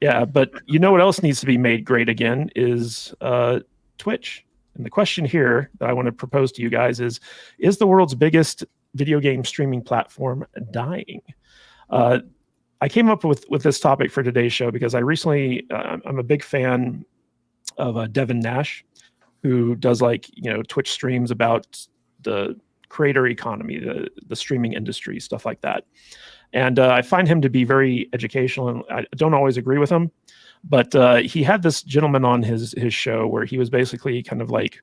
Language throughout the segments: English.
Yeah, but you know what else needs to be made great again is Twitch. And the question here that I want to propose to you guys is the world's biggest video game streaming platform dying? Uh, I came up with this topic for today's show because I recently, I'm a big fan of Devin Nash, who does Twitch streams about the creator economy, the streaming industry, stuff like that. And I find him to be very educational, and I don't always agree with him. But he had this gentleman on his show where he was basically kind of like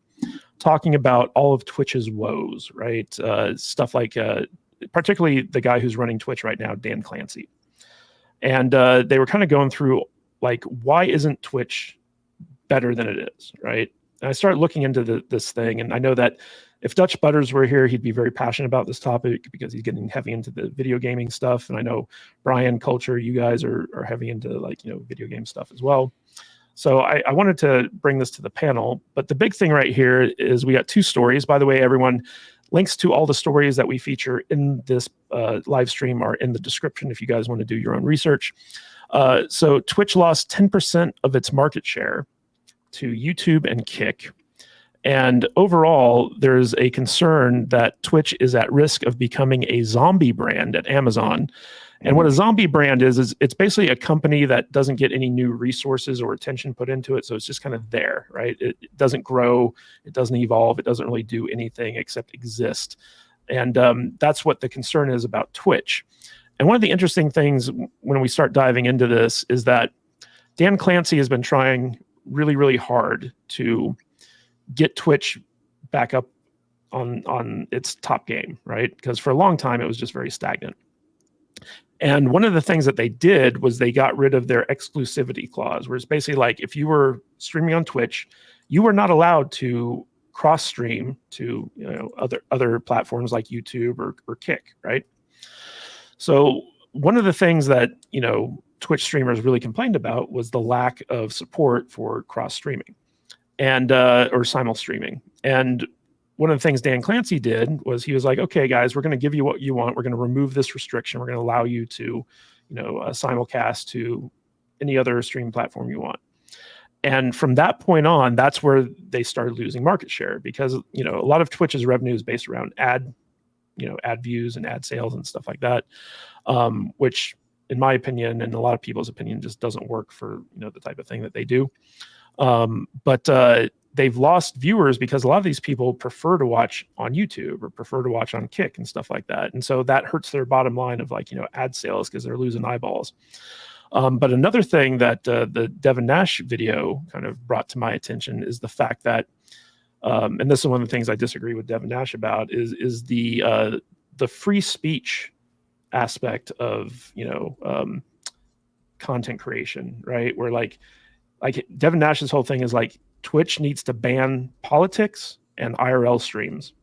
talking about all of Twitch's woes, right? Stuff like, particularly the guy who's running Twitch right now, Dan Clancy. And they were kind of going through like, why isn't Twitch better than it is, right? And I started looking into this thing, and I know that if Dutch Butters were here, he'd be very passionate about this topic because he's getting heavy into the video gaming stuff. And I know Brian Culture, you guys are heavy into video game stuff as well. So I wanted to bring this to the panel. But the big thing right here is we got two stories. By the way, everyone, links to all the stories that we feature in this live stream are in the description if you guys want to do your own research. So Twitch lost 10% of its market share to YouTube and Kick. And overall, there's a concern that Twitch is at risk of becoming a zombie brand at Amazon. And what a zombie brand is it's basically a company that doesn't get any new resources or attention put into it. So it's just kind of there, right? It doesn't grow, it doesn't evolve, it doesn't really do anything except exist. And that's what the concern is about Twitch. And one of the interesting things when we start diving into this is that Dan Clancy has been trying really, really hard to get Twitch back up on its top game, right? Because for a long time, it was just very stagnant. And one of the things that they did was they got rid of their exclusivity clause, where it's basically like if you were streaming on Twitch, you were not allowed to cross stream to other platforms like YouTube or Kick, right? So one of the things that Twitch streamers really complained about was the lack of support for cross streaming and or simul streaming. And one of the things Dan Clancy did was he was like, okay, guys, we're going to give you what you want. We're going to remove this restriction. We're going to allow you to, simulcast to any other streaming platform you want. And from that point on, that's where they started losing market share because, a lot of Twitch's revenue is based around ad views and ad sales and stuff like that, which in my opinion, and a lot of people's opinion, just doesn't work for, the type of thing that they do. But they've lost viewers because a lot of these people prefer to watch on YouTube or prefer to watch on Kick and stuff like that. And so that hurts their bottom line of ad sales because they're losing eyeballs. But another thing that the Devin Nash video kind of brought to my attention is the fact that, and this is one of the things I disagree with Devin Nash about, is the free speech aspect of content creation, right? Where like Devin Nash's whole thing is like Twitch needs to ban politics and IRL streams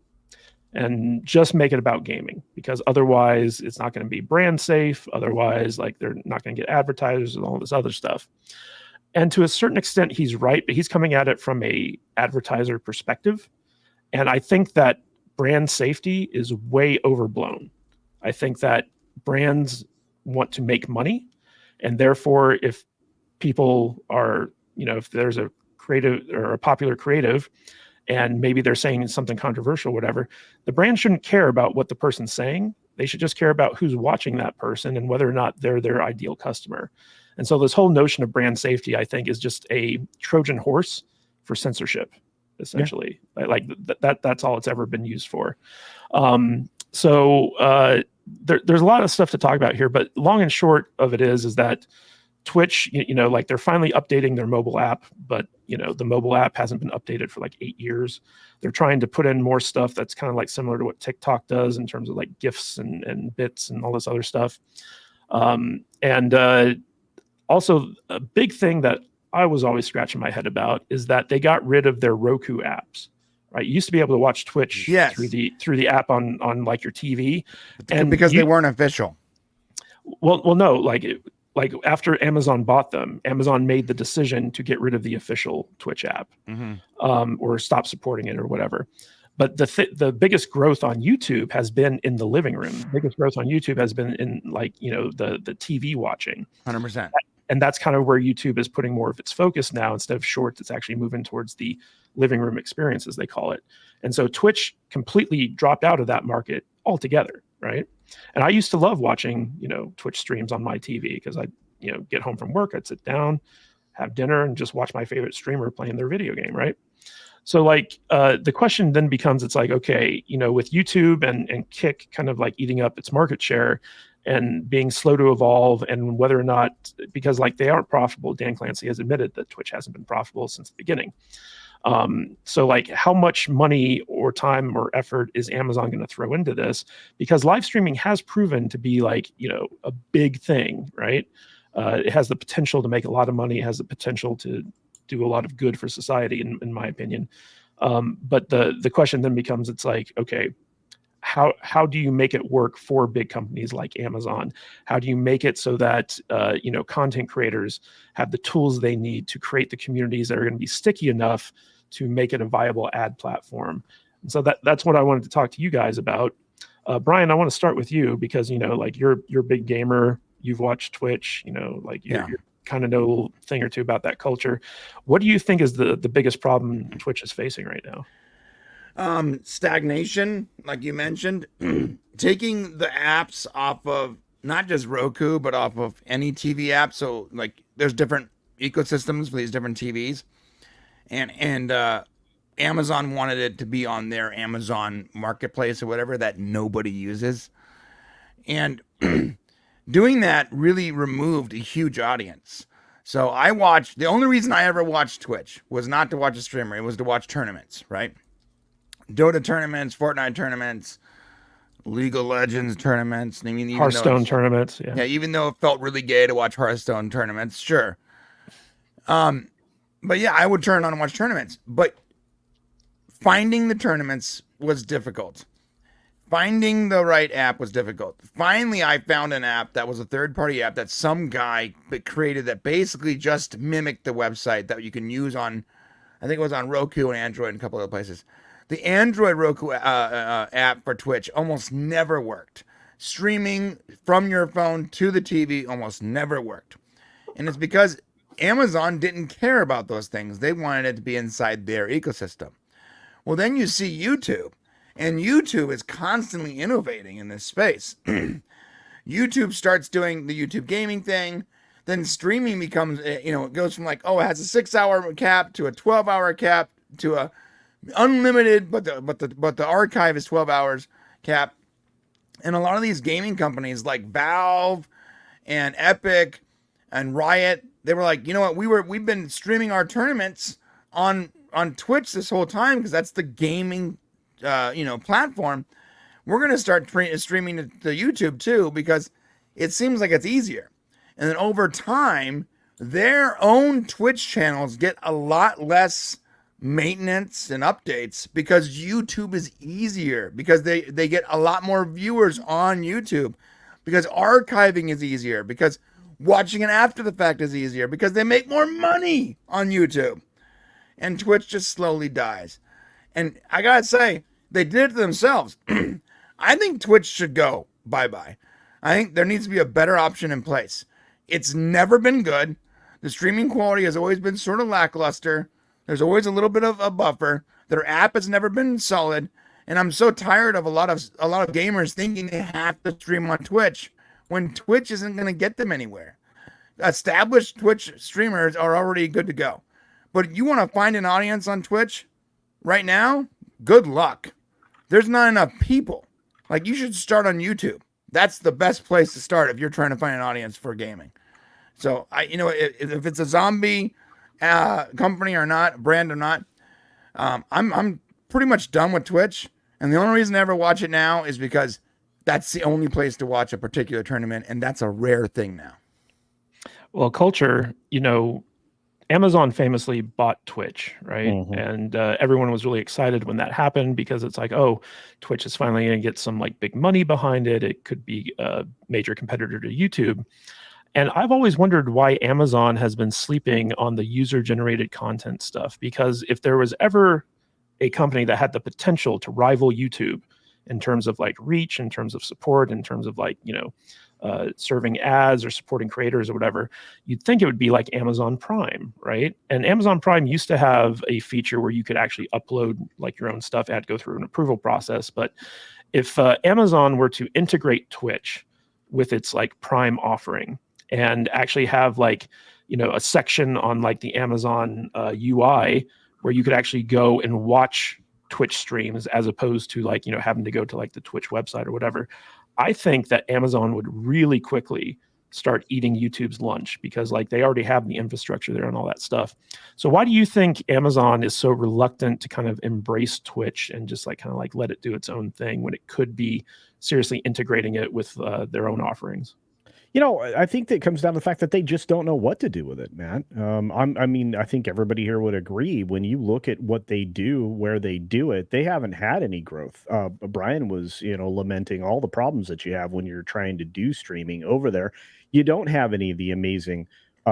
and just make it about gaming because otherwise it's not going to be brand safe. Otherwise, they're not going to get advertisers and all this other stuff. And to a certain extent, he's right, but he's coming at it from a advertiser perspective. And I think that brand safety is way overblown. I think that brands want to make money. And therefore, if people are, if there's a creative or a popular creative and maybe they're saying something controversial, whatever, the brand shouldn't care about what the person's saying. They should just care about who's watching that person and whether or not they're their ideal customer. And so this whole notion of brand safety, I think, is just a Trojan horse for censorship, essentially. Yeah. That's all it's ever been used for. There's a lot of stuff to talk about here, but long and short of it is that Twitch, they're finally updating their mobile app, but the mobile app hasn't been updated for 8 years. They're trying to put in more stuff that's kind of similar to what TikTok does in terms of GIFs and bits and all this other stuff. Also a big thing that I was always scratching my head about is that they got rid of their Roku apps. Right, you used to be able to watch Twitch through the app on your TV, and because they weren't official. Well, no, after Amazon bought them, Amazon made the decision to get rid of the official Twitch app, or stop supporting it or whatever. But the biggest growth on YouTube has been in the living room. The biggest growth on YouTube has been in the TV watching. 100%. And that's kind of where YouTube is putting more of its focus now. Instead of shorts, it's actually moving towards the living room experience, as they call it. And so Twitch completely dropped out of that market altogether, right? And I used to love watching, Twitch streams on my TV because I, get home from work, I'd sit down, have dinner, and just watch my favorite streamer playing their video game, right? So like the question then becomes, it's like, okay, with YouTube and Kick kind of like eating up its market share and being slow to evolve, and whether or not, because like they aren't profitable, Dan Clancy has admitted that Twitch hasn't been profitable since the beginning. So like how much money or time or effort is Amazon going to throw into this? Because live streaming has proven to be like, a big thing, right? It has the potential to make a lot of money. It has the potential to do a lot of good for society, in my opinion. But the question then becomes, it's like, okay, how do you make it work for big companies like Amazon? How do you make it so that content creators have the tools they need to create the communities that are going to be sticky enough to make it a viable ad platform? And so that's what I wanted to talk to you guys about. Brian, I want to start with you because like you're a big gamer. You've watched Twitch. You're kind of know a little thing or two about that culture. What do you think is the biggest problem Twitch is facing right now? Stagnation, like you mentioned, taking the apps off of not just Roku, but off of any TV app. So like there's different ecosystems for these different TVs, and Amazon wanted it to be on their Amazon marketplace or whatever that nobody uses. And doing that really removed a huge audience. So the only reason I ever watched Twitch was not to watch a streamer. It was to watch tournaments, right? Dota tournaments, Fortnite tournaments, League of Legends tournaments. I mean, Hearthstone tournaments. Yeah, even though it felt really gay to watch Hearthstone tournaments, sure. But yeah, I would turn on and watch tournaments. But finding the tournaments was difficult. Finding the right app was difficult. Finally, I found an app that was a third-party app that some guy created that basically just mimicked the website that you can use on, I think it was on Roku and Android and a couple other places. The Android Roku app for Twitch almost never worked. Streaming from your phone to the TV almost never worked. And it's because Amazon didn't care about those things. They wanted it to be inside their ecosystem. Well, then you see YouTube. And YouTube is constantly innovating in this space. YouTube starts doing the YouTube gaming thing. Then streaming becomes, it goes from like, it has a 6-hour cap to a 12-hour cap to a unlimited, but the archive is 12 hours cap. And a lot of these gaming companies like Valve and Epic and Riot, they were like, you know what, we've been streaming our tournaments on Twitch this whole time because that's the gaming platform. We're going to start streaming to YouTube too because it seems like it's easier. And then over time, their own Twitch channels get a lot less maintenance and updates because YouTube is easier, because they get a lot more viewers on YouTube, because archiving is easier, because watching it after the fact is easier, because they make more money on YouTube. And Twitch just slowly dies. And I gotta say, they did it to themselves. I think Twitch should go bye-bye. I think there needs to be a better option in place. It's never been good. The streaming quality has always been sort of lackluster. There's always a little bit of a buffer. Their app has never been solid. And I'm so tired of a lot of gamers thinking they have to stream on Twitch when Twitch isn't going to get them anywhere. Established Twitch streamers are already good to go. But you want to find an audience on Twitch right now? Good luck. There's not enough people. Like, you should start on YouTube. That's the best place to start if you're trying to find an audience for gaming. So, if it's a zombie company or not, brand or not, I'm pretty much done with Twitch. And the only reason I ever watch it now is because that's the only place to watch a particular tournament, and that's a rare thing now. Well, culture, Amazon famously bought Twitch, right? Mm-hmm. And everyone was really excited when that happened because it's like, oh, Twitch is finally going to get some like big money behind it. It could be a major competitor to YouTube. And I've always wondered why Amazon has been sleeping on the user-generated content stuff, because if there was ever a company that had the potential to rival YouTube in terms of like reach, in terms of support, in terms of like, serving ads or supporting creators or whatever, you'd think it would be like Amazon Prime, right? And Amazon Prime used to have a feature where you could actually upload like your own stuff. It had to go through an approval process. But if Amazon were to integrate Twitch with its like Prime offering and actually have like, a section on like the Amazon UI where you could actually go and watch Twitch streams as opposed to like, having to go to like the Twitch website or whatever, I think that Amazon would really quickly start eating YouTube's lunch because like they already have the infrastructure there and all that stuff. So why do you think Amazon is so reluctant to kind of embrace Twitch and just like kind of like let it do its own thing when it could be seriously integrating it with their own offerings? I think that comes down to the fact that they just don't know what to do with it, Matt. I think everybody here would agree. When you look at what they do, where they do it, they haven't had any growth. Brian was, lamenting all the problems that you have when you're trying to do streaming over there. You don't have any of the amazing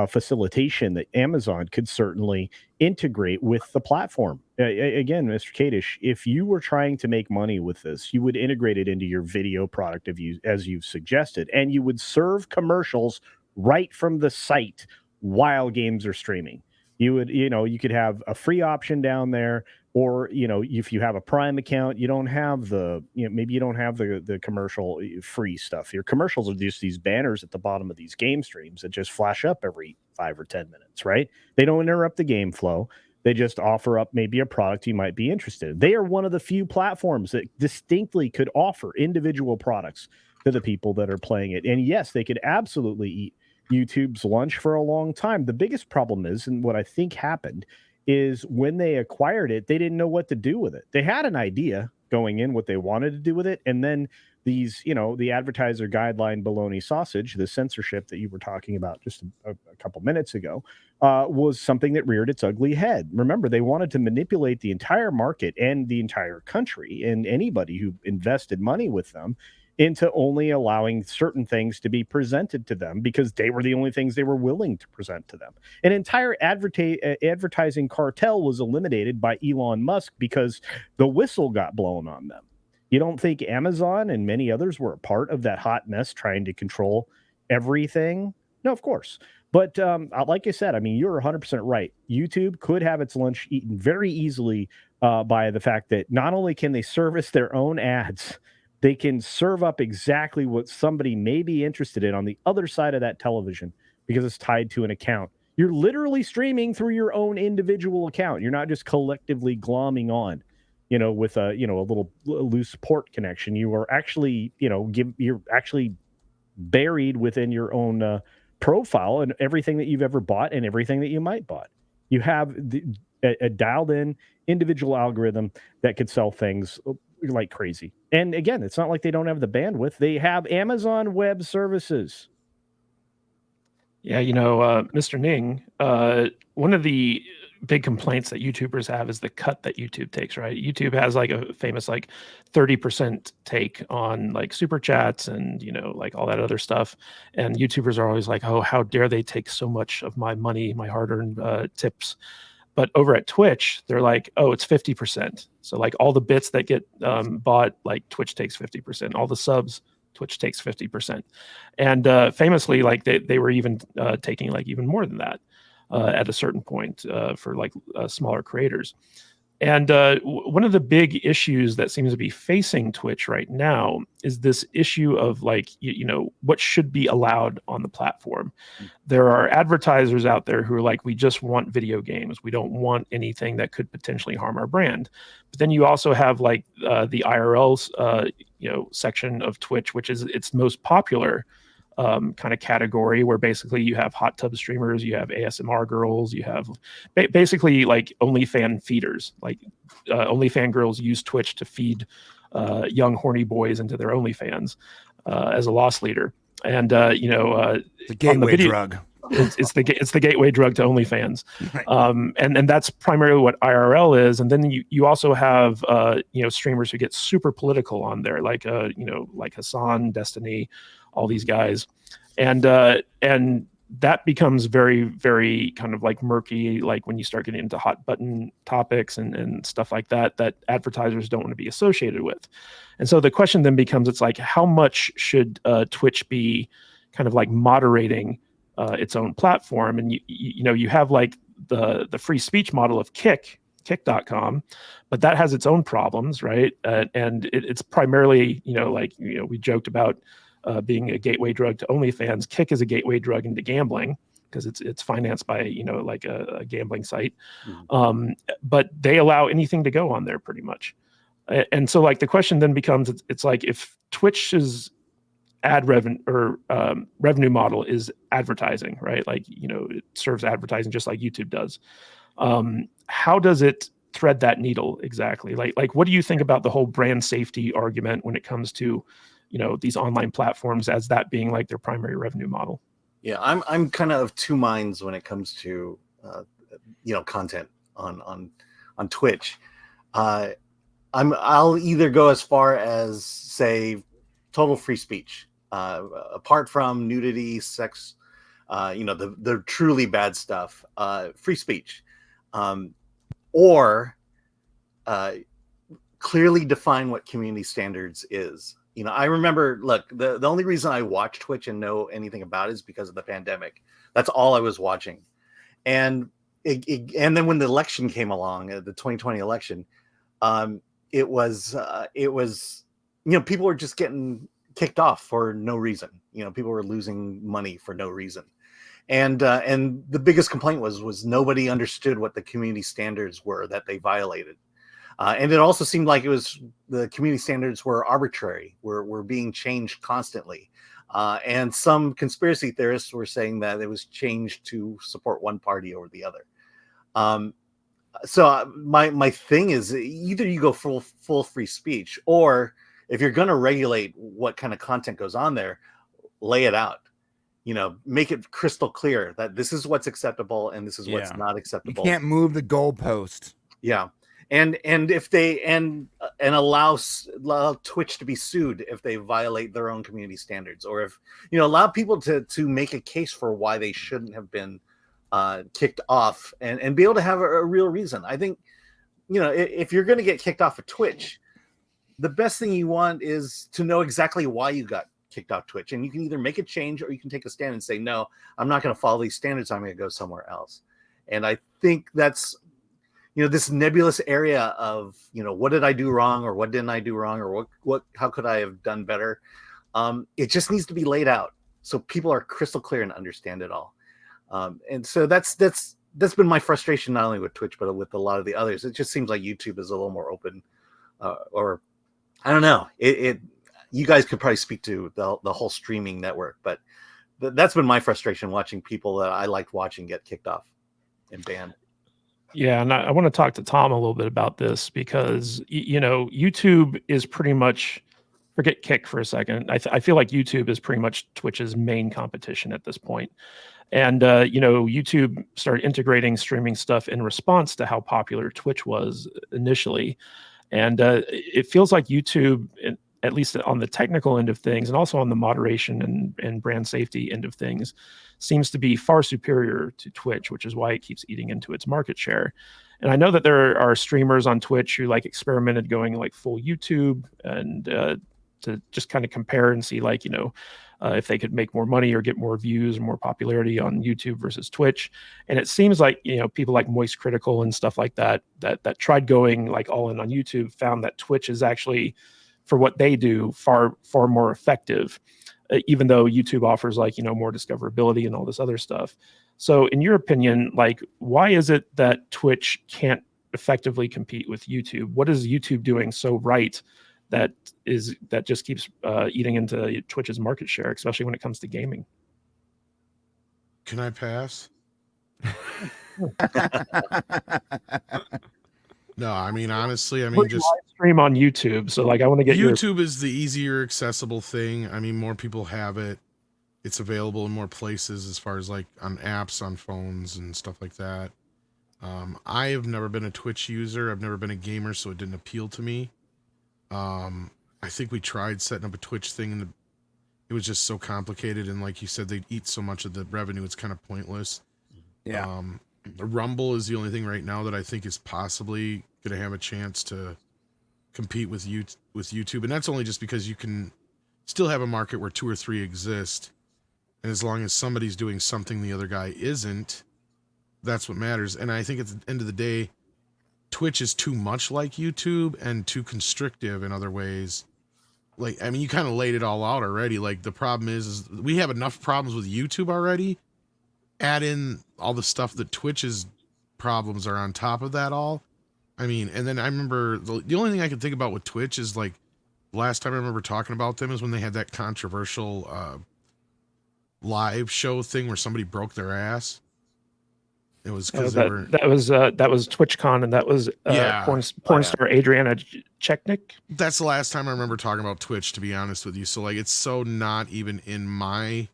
facilitation that Amazon could certainly integrate with the platform. Again, Mr. Kadish, if you were trying to make money with this, you would integrate it into your video product as you've suggested, and you would serve commercials right from the site while games are streaming. You would, you could have a free option down there, or if you have a Prime account, you don't have maybe you don't have the commercial free stuff. Your commercials are just these banners at the bottom of these game streams that just flash up every 5 or 10 minutes, right? They don't interrupt the game flow. They just offer up maybe a product you might be interested in. They are one of the few platforms that distinctly could offer individual products to the people that are playing it. And yes, they could absolutely eat YouTube's lunch for a long time. The biggest problem is, and what I think happened, is when they acquired it, they didn't know what to do with it. They had an idea going in what they wanted to do with it, and then these, the advertiser guideline baloney sausage, the censorship that you were talking about just a couple minutes ago, was something that reared its ugly head. Remember, they wanted to manipulate the entire market and the entire country and anybody who invested money with them into only allowing certain things to be presented to them because they were the only things they were willing to present to them. An entire advertising cartel was eliminated by Elon Musk because the whistle got blown on them. You don't think Amazon and many others were a part of that hot mess trying to control everything? No, of course. But like I said, you're 100% right. YouTube could have its lunch eaten very easily by the fact that not only can they service their own ads, they can serve up exactly what somebody may be interested in on the other side of that television because it's tied to an account. You're literally streaming through your own individual account. You're not just collectively glomming on, with a little loose port connection. You are actually, you're actually buried within your own profile and everything that you've ever bought and everything that you might bought. You have a dialed in individual algorithm that could sell things like crazy. And again, it's not like they don't have the bandwidth. They have Amazon Web Services. Yeah, Mr. Ning, one of the big complaints that YouTubers have is the cut that YouTube takes, right? YouTube has like a famous like 30% take on like super chats and, like all that other stuff. And YouTubers are always like, oh, how dare they take so much of my money, my hard-earned tips. But over at Twitch, they're like, oh, it's 50%. So like all the bits that get bought, like Twitch takes 50%. All the subs, Twitch takes 50%. And famously, like they were even taking like even more than that at a certain point for like smaller creators. And one of the big issues that seems to be facing Twitch right now is this issue of like, what should be allowed on the platform. There are advertisers out there who are like, we just want video games. We don't want anything that could potentially harm our brand. But then you also have like the IRL, section of Twitch, which is its most popular kind of category, where basically you have hot tub streamers, you have ASMR girls, you have basically like OnlyFan feeders. Like OnlyFan girls use Twitch to feed young horny boys into their OnlyFans as a loss leader. And the gateway drug. It's the gateway drug to OnlyFans. Right. And that's primarily what IRL is. And then you also have streamers who get super political on there, like like Hassan, Destiny, all these guys. And that becomes very, very kind of like murky, like when you start getting into hot button topics and stuff like that, that advertisers don't want to be associated with. And so the question then becomes, it's like, how much should Twitch be kind of like moderating its own platform? And you have like the free speech model of kick.com, but that has its own problems, right? And it's primarily, we joked about being a gateway drug to OnlyFans. Kick is a gateway drug into gambling because it's financed by like a gambling site. But they allow anything to go on there pretty much. And so like the question then becomes, it's like if Twitch's ad revenue or revenue model is advertising, right? Like it serves advertising just like YouTube does. How does it thread that needle exactly? Like what do you think about the whole brand safety argument when it comes to these online platforms as that being like their primary revenue model? Yeah, I'm kind of of two minds when it comes to content on Twitch. I'll either go as far as say total free speech, apart from nudity, sex, the truly bad stuff, free speech, or clearly define what community standards is. I remember, look, the only reason I watch Twitch and know anything about it is because of the pandemic. That's all I was watching. And then when the election came along, the 2020 election, it was people were just getting kicked off for no reason. People were losing money for no reason. And the biggest complaint was nobody understood what the community standards were that they violated. And it also seemed like the community standards were arbitrary, were being changed constantly. And some conspiracy theorists were saying that it was changed to support one party over the other. So my thing is either you go full free speech, or if you're going to regulate what kind of content goes on there, lay it out. Make it crystal clear that this is what's acceptable and this is what's not acceptable. You can't move the goalpost. Yeah. And if they and allow Twitch to be sued if they violate their own community standards, or if allow people to make a case for why they shouldn't have been kicked off and be able to have a real reason. I think if you're going to get kicked off of Twitch, the best thing you want is to know exactly why you got kicked off Twitch, and you can either make a change or you can take a stand and say, no, I'm not going to follow these standards, I'm going to go somewhere else. And I think that's this nebulous area of, what did I do wrong, or what didn't I do wrong, or how could I have done better? It just needs to be laid out so people are crystal clear and understand it all. And so that's been my frustration, not only with Twitch, but with a lot of the others. It just seems like YouTube is a little more open, or I don't know. You guys could probably speak to the whole streaming network, but that's been my frustration watching people that I liked watching get kicked off and banned. Yeah, and I want to talk to Tom a little bit about this because YouTube is pretty much, forget Kick for a second. I feel like YouTube is pretty much Twitch's main competition at this point. And YouTube started integrating streaming stuff in response to how popular Twitch was initially. And it feels like YouTube, at least on the technical end of things, and also on the moderation and brand safety end of things, seems to be far superior to Twitch, which is why it keeps eating into its market share. And I know that there are streamers on Twitch who like experimented going like full YouTube and to just kind of compare and see like, if they could make more money or get more views or more popularity on YouTube versus Twitch. And it seems like, people like Moist Critical and stuff like that tried going like all in on YouTube, found that Twitch is actually, for what they do, far more effective, even though YouTube offers like, more discoverability and all this other stuff. So in your opinion, like, why is it that Twitch can't effectively compete with YouTube? What is YouTube doing so right that just keeps eating into Twitch's market share, especially when it comes to gaming? Can I pass? No, I mean, honestly, just live stream on YouTube. So like, I want to get YouTube is the easier accessible thing. I mean, more people have it. It's available in more places as far as like on apps, on phones and stuff like that. I have never been a Twitch user. I've never been a gamer, so it didn't appeal to me. I think we tried setting up a Twitch thing it was just so complicated, and like you said, they'd eat so much of the revenue, it's kind of pointless. Yeah. Rumble is the only thing right now that I think is possibly going to have a chance to compete with YouTube, and that's only just because you can still have a market where 2 or 3 exist, and as long as somebody's doing something the other guy isn't, that's what matters. And I think at the end of the day, Twitch is too much like YouTube and too constrictive in other ways. Like, I mean, you kind of laid it all out already. Like, the problem is we have enough problems with YouTube already. Add in all the stuff that Twitch's problems are on top of that all. I mean, and then I remember the only thing I can think about with Twitch is like last time I remember talking about them is when they had that controversial live show thing where somebody broke their ass. It was because that was TwitchCon, and that was porn star Adriana Chechnik. That's the last time I remember talking about Twitch, to be honest with you. So like, it's so not even in my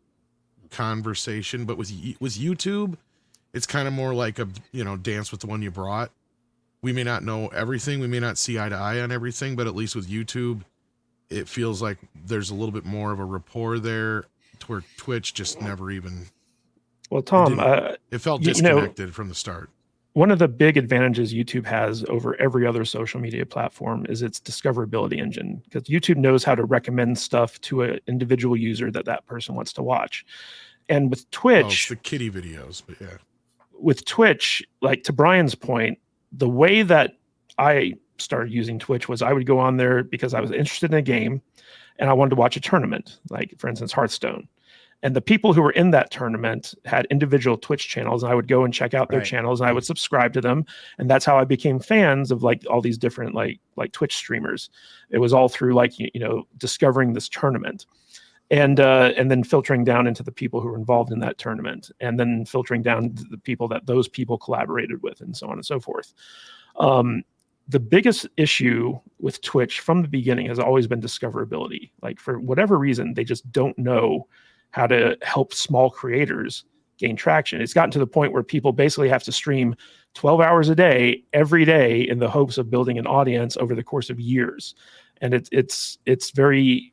conversation. But with YouTube, it's kind of more like a dance with the one you brought. We may not know everything, we may not see eye to eye on everything, but at least with YouTube, it feels like there's a little bit more of a rapport there, to where Twitch just never even. Well, Tom, it felt disconnected from the start. One of the big advantages YouTube has over every other social media platform is its discoverability engine, because YouTube knows how to recommend stuff to an individual user that person wants to watch. And with Twitch, it's the kitty videos, but yeah. With Twitch, like to Brian's point, the way that I started using Twitch was I would go on there because I was interested in a game and I wanted to watch a tournament, like for instance, Hearthstone. And the people who were in that tournament had individual Twitch channels, and I would go and check out their channels, and I would subscribe to them. And that's how I became fans of like all these different like Twitch streamers. It was all through like, discovering this tournament, and then filtering down into the people who were involved in that tournament, and then filtering down to the people that those people collaborated with, and so on and so forth. The biggest issue with Twitch from the beginning has always been discoverability. Like for whatever reason, they just don't know how to help small creators gain traction. It's gotten to the point where people basically have to stream 12 hours a day, every day, in the hopes of building an audience over the course of years. And it's very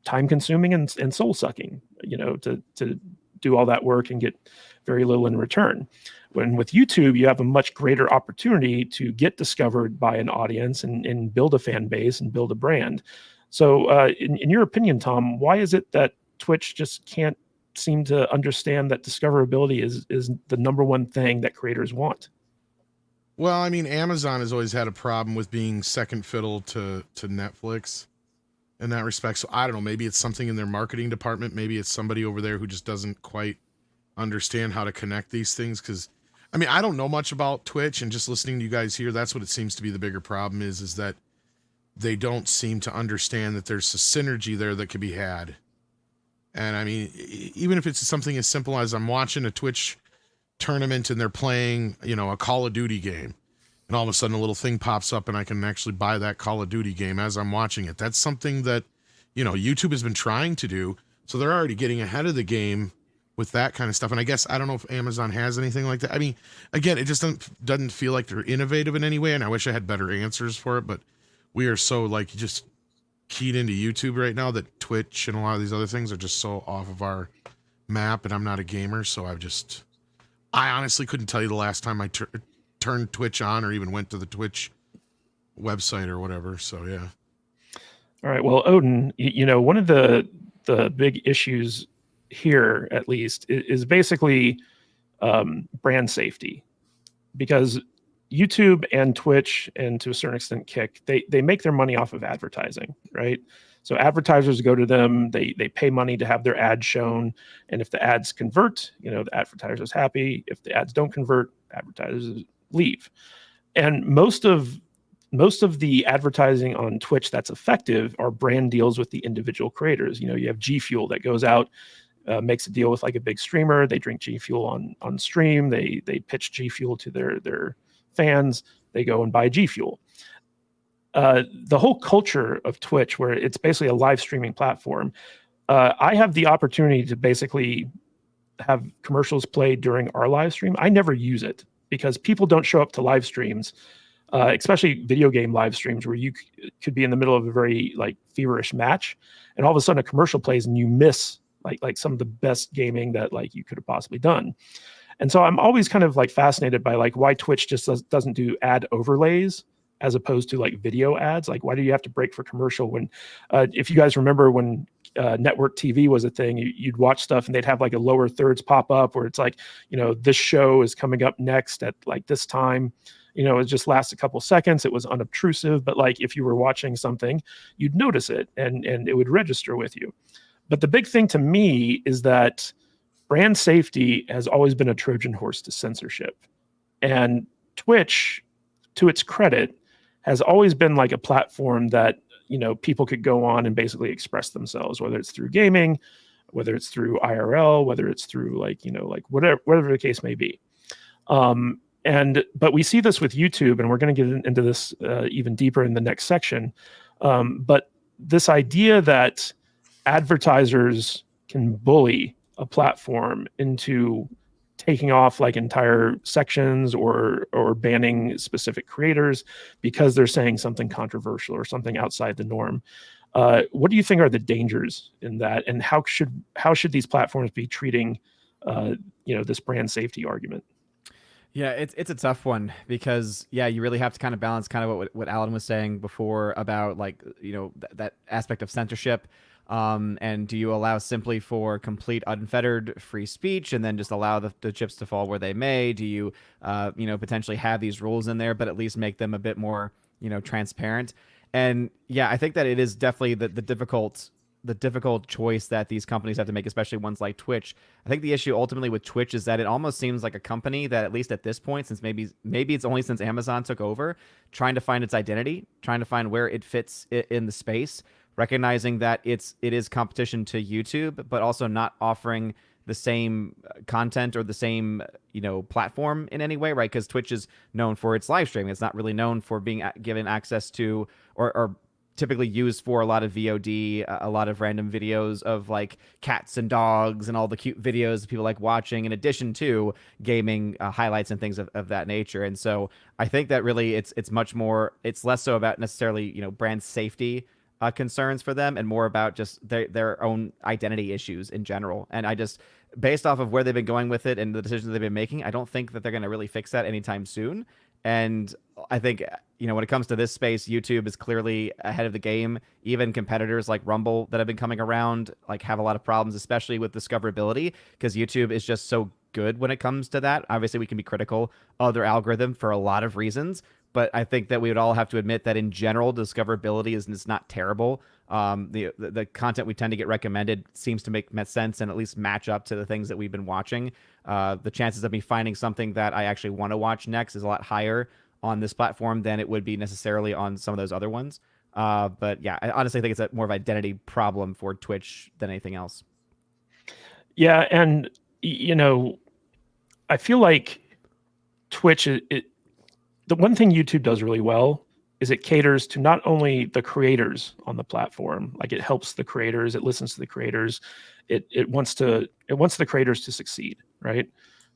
time consuming and soul sucking, to do all that work and get very little in return. When with YouTube, you have a much greater opportunity to get discovered by an audience and build a fan base and build a brand. So in your opinion, Tom, why is it that Twitch just can't seem to understand that discoverability is the number one thing that creators want? Well, I mean, Amazon has always had a problem with being second fiddle to Netflix in that respect. So I don't know, maybe it's something in their marketing department. Maybe it's somebody over there who just doesn't quite understand how to connect these things. Because, I mean, I don't know much about Twitch, and just listening to you guys here, that's what it seems to be the bigger problem is that they don't seem to understand that there's a synergy there that could be had. And I mean, even if it's something as simple as I'm watching a Twitch tournament and they're playing, a Call of Duty game, and all of a sudden a little thing pops up and I can actually buy that Call of Duty game as I'm watching it. That's something that, YouTube has been trying to do. So they're already getting ahead of the game with that kind of stuff. And I guess, I don't know if Amazon has anything like that. I mean, again, it just doesn't feel like they're innovative in any way. And I wish I had better answers for it, but we are so just keyed into YouTube right now that Twitch and a lot of these other things are just so off of our map. And I'm not a gamer, so I honestly couldn't tell you the last time I turned Twitch on or even went to the Twitch website or whatever. So yeah. All right. Well, Odin, one of the big issues here, at least, is basically brand safety, because YouTube and Twitch, and to a certain extent Kick, they make their money off of advertising, right? So advertisers go to them, they pay money to have their ads shown, and if the ads convert, the advertiser's happy. If the ads don't convert, advertisers leave. And most of the advertising on Twitch that's effective are brand deals with the individual creators. You have G Fuel that goes out, makes a deal with like a big streamer. They drink G Fuel on stream. They pitch G Fuel to their fans. They go and buy G Fuel. The whole culture of Twitch, where it's basically a live streaming platform, I have the opportunity to basically have commercials played during our live stream. I never use it because people don't show up to live streams especially video game live streams where you could be in the middle of a very like feverish match, and all of a sudden a commercial plays and you miss like some of the best gaming that like you could have possibly done. And so I'm always kind of like fascinated by like why Twitch just doesn't do ad overlays as opposed to like video ads. Like, why do you have to break for commercial when, if you guys remember when network TV was a thing, you'd watch stuff and they'd have like a lower thirds pop up where it's like, this show is coming up next at like this time. It just lasts a couple seconds. It was unobtrusive, but like if you were watching something, you'd notice it and it would register with you. But the big thing to me is that brand safety has always been a Trojan horse to censorship. And Twitch, to its credit, has always been like a platform that, people could go on and basically express themselves, whether it's through gaming, whether it's through IRL, whether it's through like whatever the case may be. But we see this with YouTube, and we're going to get into this even deeper in the next section. But this idea that advertisers can bully a platform into taking off like entire sections or banning specific creators because they're saying something controversial or something outside the norm. What do you think are the dangers in that, and how should these platforms be treating this brand safety argument? Yeah, it's a tough one because you really have to kind of balance kind of what Alan was saying before about like that aspect of censorship. And do you allow simply for complete unfettered free speech and then just allow the chips to fall where they may? Do you, potentially have these rules in there, but at least make them a bit more, transparent? And I think that it is definitely the difficult choice that these companies have to make, especially ones like Twitch. I think the issue ultimately with Twitch is that it almost seems like a company that, at least at this point, since maybe it's only since Amazon took over, trying to find its identity, trying to find where it fits in the space, recognizing that it is competition to YouTube, but also not offering the same content or the same platform in any way, right? Because Twitch is known for its live streaming. It's not really known for being given access to or typically used for a lot of VOD, a lot of random videos of like cats and dogs and all the cute videos people like watching, in addition to gaming highlights and things of that nature. And so I think that really it's less so about necessarily brand safety concerns for them, and more about just their own identity issues in general. And I just, based off of where they've been going with it and the decisions they've been making, I don't think that they're going to really fix that anytime soon. And I think, when it comes to this space, YouTube is clearly ahead of the game. Even competitors like Rumble that have been coming around like have a lot of problems, especially with discoverability, because YouTube is just so good when it comes to that. Obviously, we can be critical of their algorithm for a lot of reasons, but I think that we would all have to admit that in general, discoverability is not terrible. The content we tend to get recommended seems to make sense and at least match up to the things that we've been watching. The chances of me finding something that I actually want to watch next is a lot higher on this platform than it would be necessarily on some of those other ones. But I honestly think it's a more of an identity problem for Twitch than anything else. Yeah, and I feel like Twitch, the one thing YouTube does really well is it caters to not only the creators on the platform, like it helps the creators, it listens to the creators, it wants the creators to succeed, right?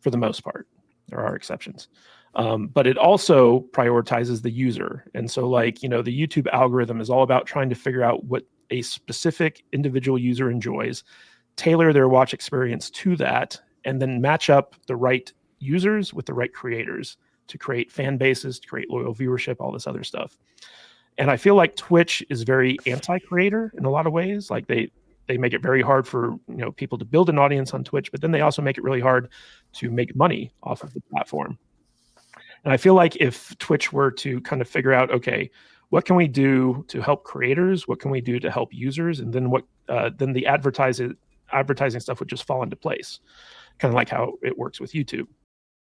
For the most part, there are exceptions, but it also prioritizes the user. And so, like the YouTube algorithm is all about trying to figure out what a specific individual user enjoys, tailor their watch experience to that, and then match up the right users with the right creators to create fan bases, to create loyal viewership, all this other stuff. And I feel like Twitch is very anti-creator in a lot of ways. Like they make it very hard for people to build an audience on Twitch, but then they also make it really hard to make money off of the platform. And I feel like if Twitch were to kind of figure out, okay, what can we do to help creators? What can we do to help users? And then then the advertising stuff would just fall into place, kind of like how it works with YouTube.